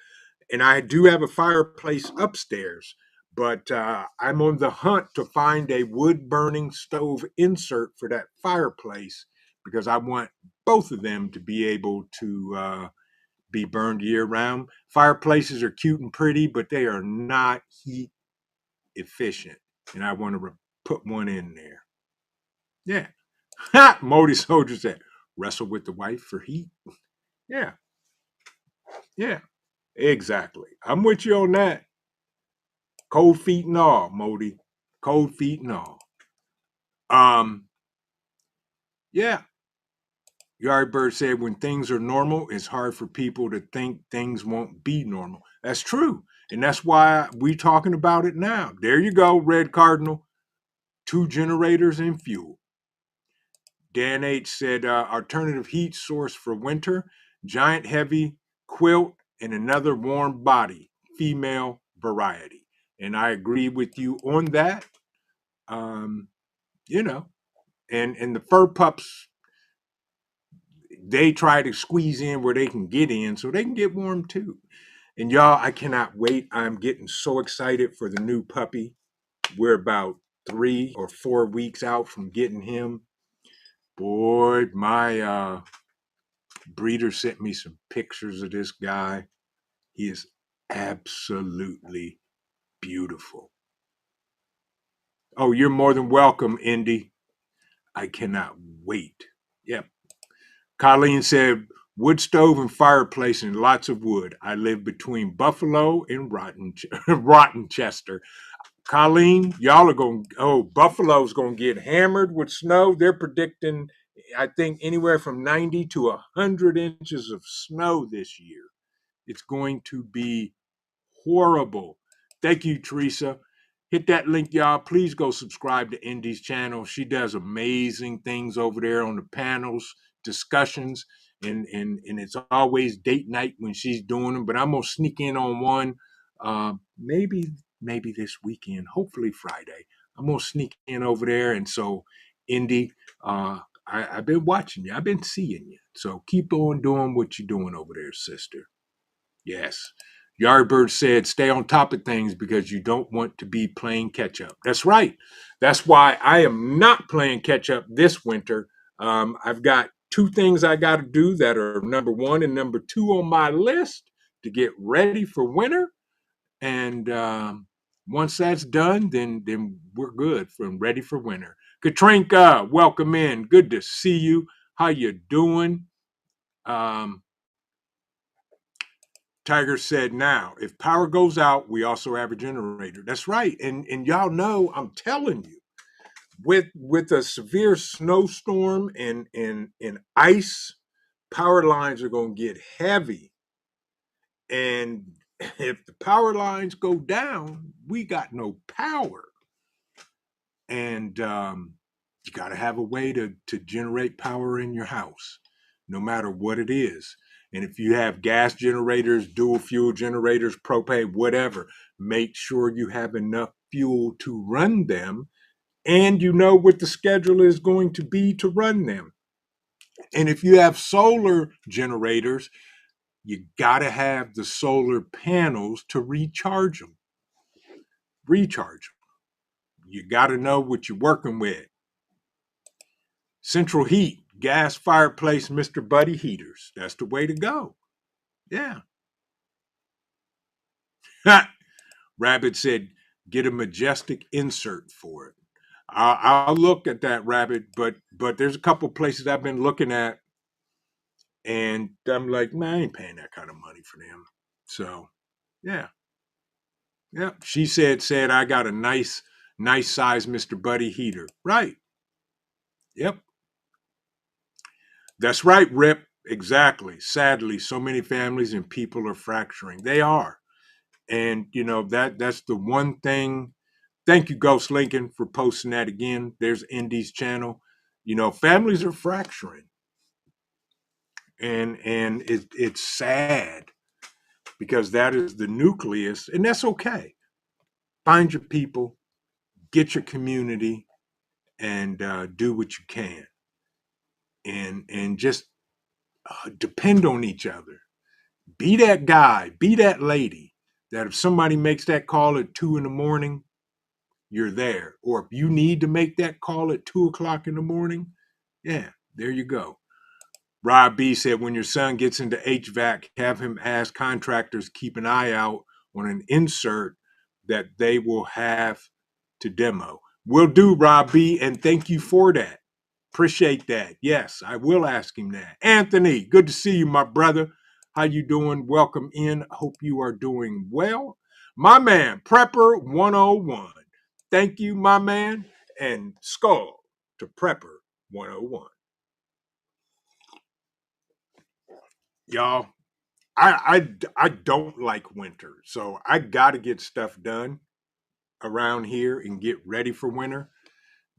And I do have a fireplace upstairs, but I'm on the hunt to find a wood burning stove insert for that fireplace because I want both of them to be able to be burned year round. Fireplaces are cute and pretty, but they are not heat efficient. and I want to put one in there. Yeah. Ha! Modi Soldier said, wrestle with the wife for heat. Yeah. Yeah. Exactly. I'm with you on that. Cold feet and all, Modi. Cold feet and all. Yeah. Yardbird said, when things are normal, it's hard for people to think things won't be normal. That's true. And that's why we're talking about it now. There you go, Red Cardinal. 2 generators and fuel. Dan H said, alternative heat source for winter, giant heavy quilt and another warm body, female variety. And I agree with you on that. Um, you know, and the fur pups, they try to squeeze in where they can get in so they can get warm too. And y'all, I cannot wait. I'm getting so excited for the new puppy. We're about 3 or 4 weeks out from getting him. Boy, my breeder sent me some pictures of this guy. He is absolutely beautiful. Oh, you're more than welcome, Indy. I cannot wait. Yep. Colleen said, wood stove and fireplace and lots of wood. I live between Buffalo and Rottenchester. Colleen, y'all are going, Buffalo's going to get hammered with snow. They're predicting, I think, anywhere from 90 to 100 inches of snow this year. It's going to be horrible. Thank you, Teresa. Hit that link, y'all. Please go subscribe to Indy's channel. She does amazing things over there on the panels, discussions, and it's always date night when she's doing them. But I'm gonna sneak in on one, maybe this weekend, hopefully Friday. I'm gonna sneak in over there, and so Indy, I've been watching you. I've been seeing you. So keep on doing what you're doing over there, sister. Yes. Yardbird said, stay on top of things because you don't want to be playing catch up. That's right. That's why I am not playing catch up this winter. I've got 2 things I got to do that are number 1 and number 2 on my list to get ready for winter. And once that's done, then we're good from ready for winter. Katrinka, welcome in. Good to see you. How you doing? Tiger said, now, if power goes out, we also have a generator. That's right. And y'all know, I'm telling you, with a severe snowstorm and ice, power lines are going to get heavy. And if the power lines go down, we got no power. And you got to have a way to generate power in your house, no matter what it is. And if you have gas generators, dual fuel generators, propane, whatever, make sure you have enough fuel to run them and you know what the schedule is going to be to run them. And if you have solar generators, you got to have the solar panels to recharge them. You got to know what you're working with. Central heat, gas fireplace, Mr. Buddy heaters. That's the way to go. Yeah. Rabbit said, get a majestic insert for it. I'll look at that, Rabbit, but there's a couple places I've been looking at, and I'm like, man, I ain't paying that kind of money for them. So, yeah. She said I got a nice size Mr. Buddy heater. Right. Yep. That's right, Rip. Exactly. Sadly, so many families and people are fracturing. They are. And that's the one thing. Thank you, Ghost Lincoln, for posting that again. There's Indy's channel. Families are fracturing. And it's sad because that is the nucleus, and that's okay. Find your people, get your community, and do what you can. And just depend on each other. Be that guy, be that lady that if somebody makes that call at 2 a.m, you're there. Or if you need to make that call at 2 a.m, yeah, there you go. Rob B said, when your son gets into HVAC, have him ask contractors keep an eye out on an insert that they will have to demo. Will do, Rob B, and thank you for that. Appreciate that. Yes, I will ask him that. Anthony, good to see you, my brother. How you doing? Welcome in. Hope you are doing well. My man, Prepper 101. Thank you, my man. And skull to Prepper 101. Y'all, I don't like winter, so I got to get stuff done around here and get ready for winter.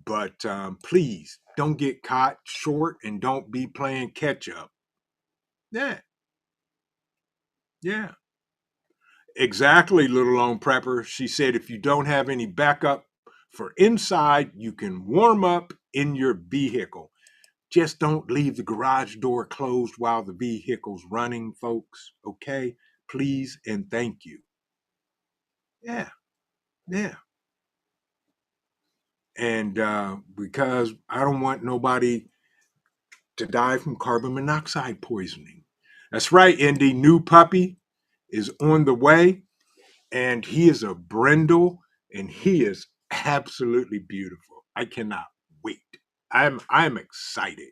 But please don't get caught short and don't be playing catch up. Yeah, yeah. Exactly, little lone prepper. She said if you don't have any backup for inside, you can warm up in your vehicle. Just don't leave the garage door closed while the vehicle's running, folks. Okay? Please and thank you. Yeah, yeah. And because I don't want nobody to die from carbon monoxide poisoning. That's right, Indy. New puppy is on the way, and he is a brindle, and he is absolutely beautiful. I cannot wait. I'm excited,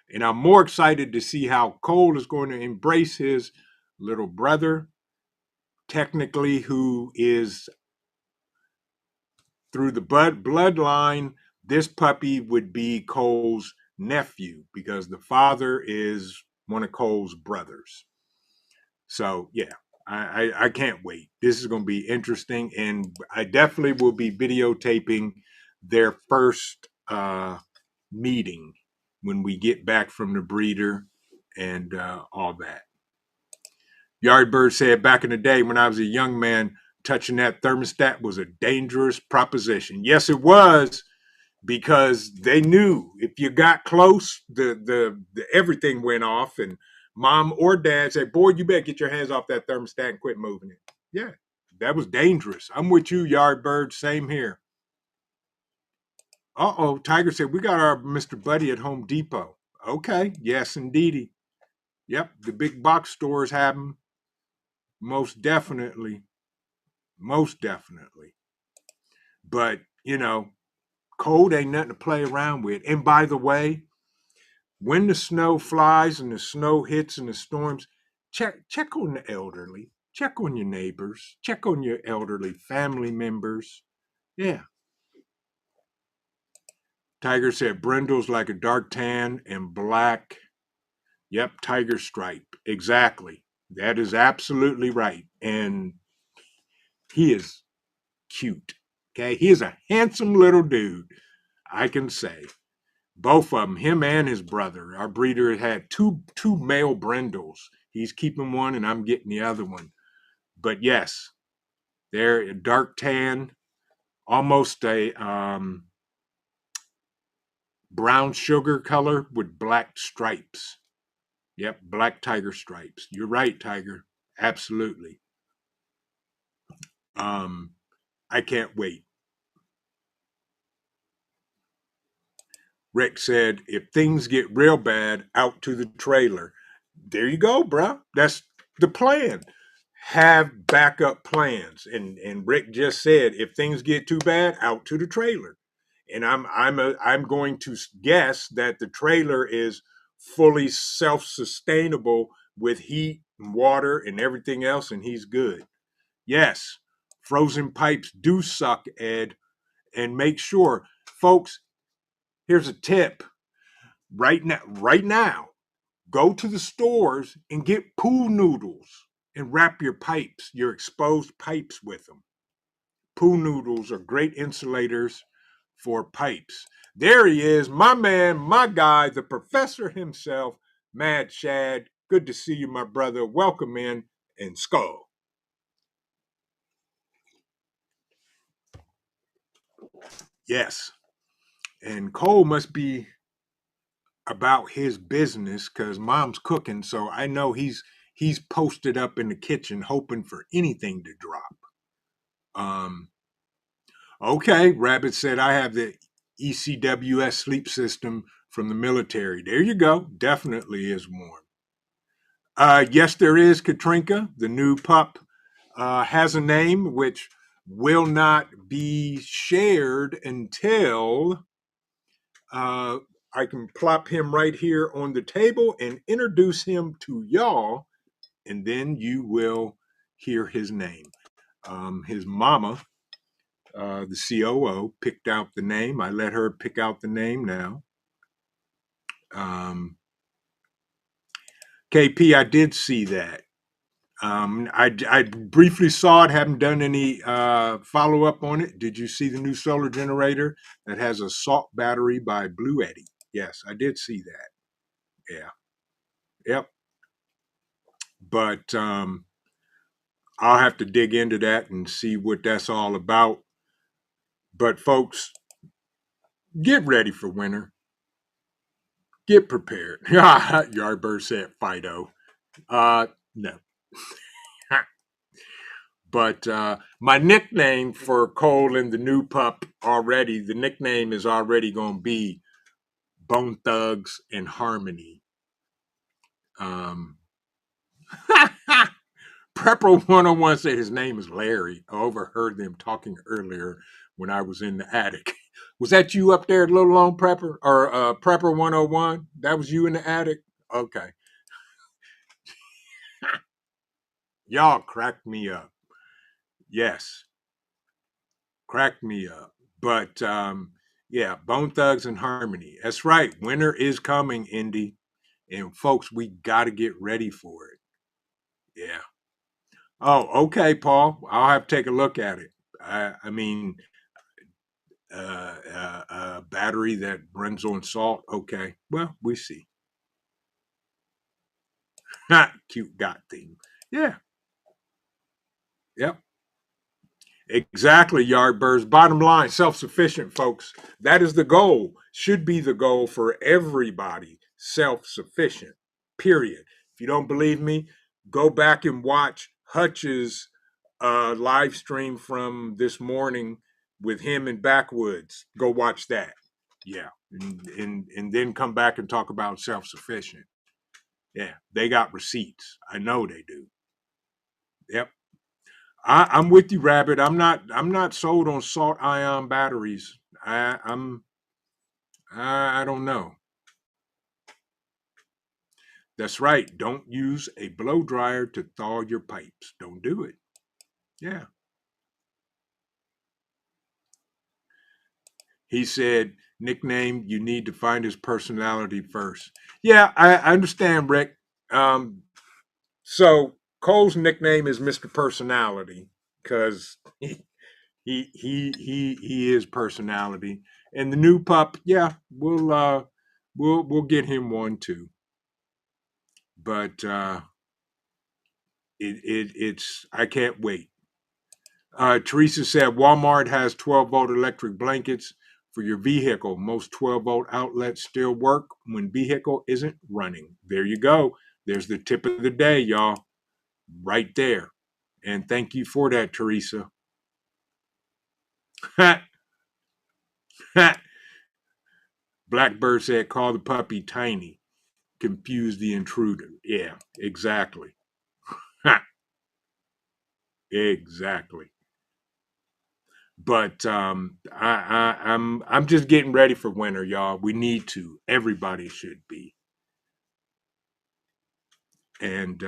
and I'm more excited to see how Cole is going to embrace his little brother, technically, who is through the bloodline. This puppy would be Cole's nephew because the father is one of Cole's brothers. So yeah, I can't wait. This is going to be interesting, and I definitely will be videotaping their first meeting when we get back from the breeder and all that. Yardbird said back in the day when I was a young man, touching that thermostat was a dangerous proposition. Yes, it was, because they knew if you got close, the everything went off, and mom or dad said, "Boy, you better get your hands off that thermostat and quit moving it." Yeah, that was dangerous. I'm with you, Yardbird. Same here. Uh-oh, Tiger said, we got our Mr. Buddy at Home Depot. Okay, yes, indeedy. Yep, the big box stores have them. Most definitely. Most definitely. But, cold ain't nothing to play around with. And by the way, when the snow flies and the snow hits and the storms, check on the elderly, check on your neighbors, check on your elderly family members. Yeah. Tiger said brindle's like a dark tan and black. Yep, tiger stripe. Exactly. That is absolutely right. And he is cute. Okay. He is a handsome little dude, I can say. Both of them, him and his brother. Our breeder had two male brindles. He's keeping one and I'm getting the other one. But yes, they're a dark tan, almost a brown sugar color with black stripes. Yep, black tiger stripes. You're right, Tiger. Absolutely. I can't wait. Rick said, if things get real bad, out to the trailer. There you go, bruh. That's the plan. Have backup plans. And Rick just said, if things get too bad, out to the trailer. And I'm going to guess that the trailer is fully self-sustainable with heat and water and everything else, and he's good. Yes, frozen pipes do suck, Ed. And make sure, folks, here's a tip. Right now, go to the stores and get pool noodles and wrap your pipes, your exposed pipes with them. Pool noodles are great insulators for pipes. There he is, my man, my guy, the professor himself, Mad Shad. Good to see you, my brother. Welcome in, and skull. Yes. And Cole must be about his business because mom's cooking, so I know he's posted up in the kitchen hoping for anything to drop. Um, okay, Rabbit said I have the ECWS sleep system from the military. There you go. Definitely is warm. Yes, there is Katrinka. The new pup has a name, which will not be shared until I can plop him right here on the table and introduce him to y'all, and then you will hear his name. His mama, the COO, picked out the name. I let her pick out the name now. KP, I did see that. I briefly saw it, haven't done any follow up on it. Did you see the new solar generator that has a salt battery by Blue Eddy? Yes, I did see that. Yeah. Yep. But I'll have to dig into that and see what that's all about. But folks, get ready for winter. Get prepared. Yardbird said Fido. No. But my nickname for Cole and the new pup already, the nickname is already going to be Bone Thugs and Harmony. Prepper 101 said his name is Larry. I overheard them talking earlier when I was in the attic. Was that you up there, Little Lone Prepper? Or Prepper 101? That was you in the attic? Okay. Y'all cracked me up. Yes. Cracked me up. But yeah, Bone Thugs and Harmony. That's right. Winter is coming, Indy. And folks, we got to get ready for it. Yeah. Oh, okay, Paul. I'll have to take a look at it. I mean, battery that runs on salt. Okay. Well, we see. Cute got theme. Yeah. Yep. Exactly, Yardbirds. Bottom line, self-sufficient, folks. That is the goal. Should be the goal for everybody. Self-sufficient. Period. If you don't believe me, go back and watch Hutch's live stream from this morning with him in Backwoods. Go watch that. Yeah. And then come back and talk about self-sufficient. Yeah, they got receipts. I know they do. Yep. I'm with you, Rabbit. I'm not sold on salt ion batteries. I don't know. That's right. Don't use a blow dryer to thaw your pipes. Don't do it. Yeah. He said, nickname, you need to find his personality first. Yeah, I understand, Rick. So Cole's nickname is Mr. Personality because he is personality. And the new pup, yeah, we'll get him one too. But it's I can't wait. Teresa said Walmart has 12-volt electric blankets for your vehicle. Most 12-volt outlets still work when vehicle isn't running. There you go. There's the tip of the day, y'all. Right there. And thank you for that, Teresa. Blackbird said, call the puppy Tiny. Confuse the intruder. Yeah, exactly. Exactly. But I'm just getting ready for winter, y'all. We need to. Everybody should be. And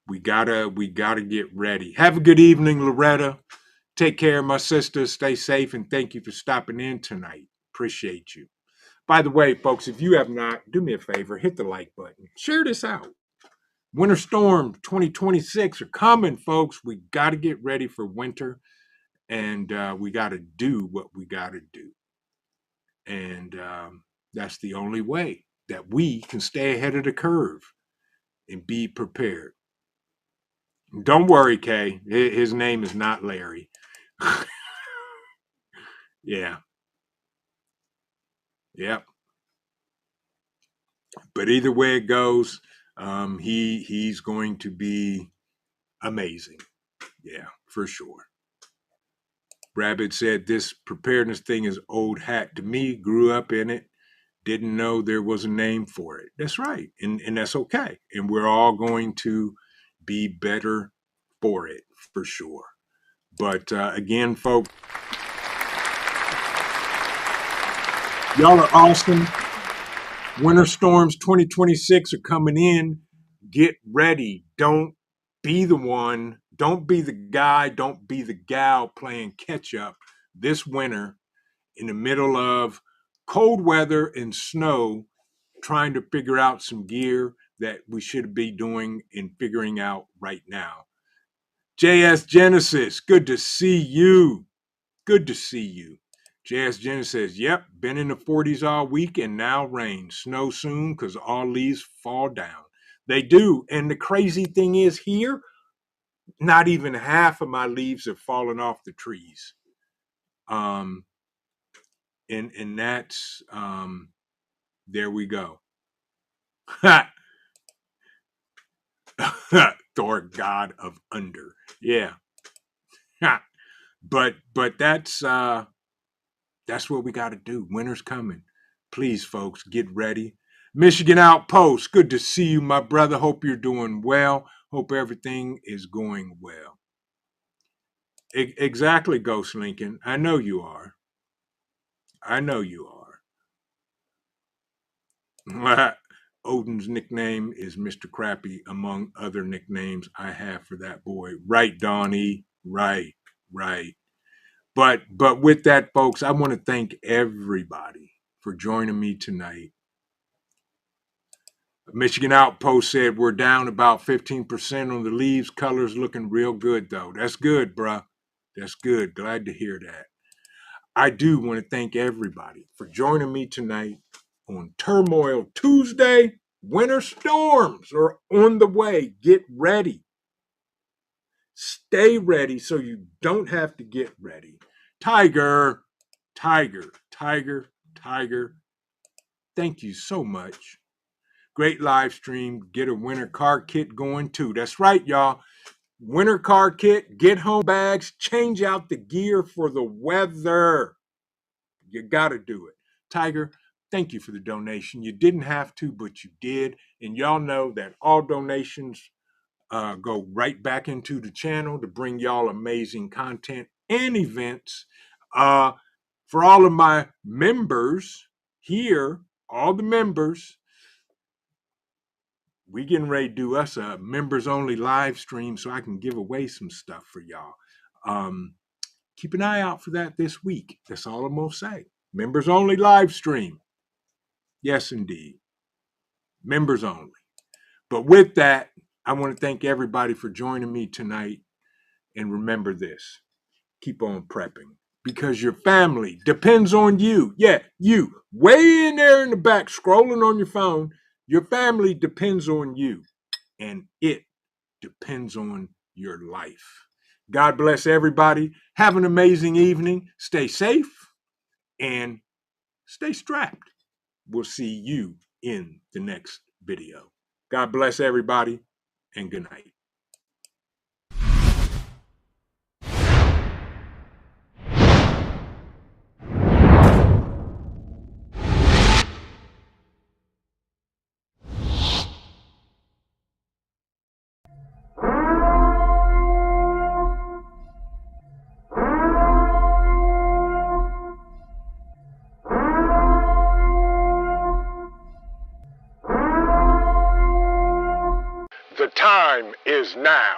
we gotta get ready. Have a good evening, Loretta. Take care, my sister. Stay safe, and thank you for stopping in tonight. Appreciate you. By the way, folks, if you have not, do me a favor, hit the like button. Share this out. Winter Storm 2026 are coming, folks. We got to get ready for winter, and we got to do what we got to do. And that's the only way that we can stay ahead of the curve and be prepared. Don't worry, Kay. His name is not Larry. Yeah. Yep. But either way it goes, he's going to be amazing. Yeah, for sure. Rabbit said this preparedness thing is old hat to me. Grew up in it. Didn't know there was a name for it. That's right. And that's okay. And we're all going to be better for it for sure. But again, folks, y'all are awesome. Winter Storms 2026 are coming in. Get ready. Don't be the one. Don't be the guy. Don't be the gal playing catch up this winter in the middle of cold weather and snow, trying to figure out some gear that we should be doing and figuring out right now. JS Genesis, good to see you. Good to see you. JS Genesis says, yep, been in the 40s all week and now rain. Snow soon because all leaves fall down. They do. And the crazy thing is here, not even half of my leaves have fallen off the trees. And that's, there we go. Thor, God of Under. Yeah. But that's what we got to do. Winter's coming. Please, folks, get ready. Michigan Outpost, good to see you, my brother. Hope you're doing well. Hope everything is going well. Exactly, Ghost Lincoln. I know you are. I know you are. Odin's nickname is Mr. Crappy, among other nicknames I have for that boy. Right, Donnie. Right. But with that, folks, I want to thank everybody for joining me tonight. Michigan Outpost said we're down about 15% on the leaves. Colors looking real good, though. That's good, bruh. That's good. Glad to hear that. I do want to thank everybody for joining me tonight on Turmoil Tuesday. Winter storms are on the way. Get ready. Stay ready so you don't have to get ready. Tiger. Thank you so much. Great live stream. Get a winter car kit going too. That's right, y'all. Winter car kit, get home bags, change out the gear for the weather. You got to do it. Tiger, thank you for the donation. You didn't have to, but you did. And y'all know that all donations go right back into the channel to bring y'all amazing content and events. For all of my members here, all the members, we getting ready to do us a members only live stream so I can give away some stuff for y'all. Keep an eye out for that this week. That's all I'm going to say. Members only live stream. Yes, indeed. Members only. But with that, I want to thank everybody for joining me tonight. And remember this, keep on prepping because your family depends on you. Yeah, you way in there in the back scrolling on your phone. Your family depends on you, and it depends on your life. God bless everybody. Have an amazing evening. Stay safe and stay strapped. We'll see you in the next video. God bless everybody, and good night. The time is now.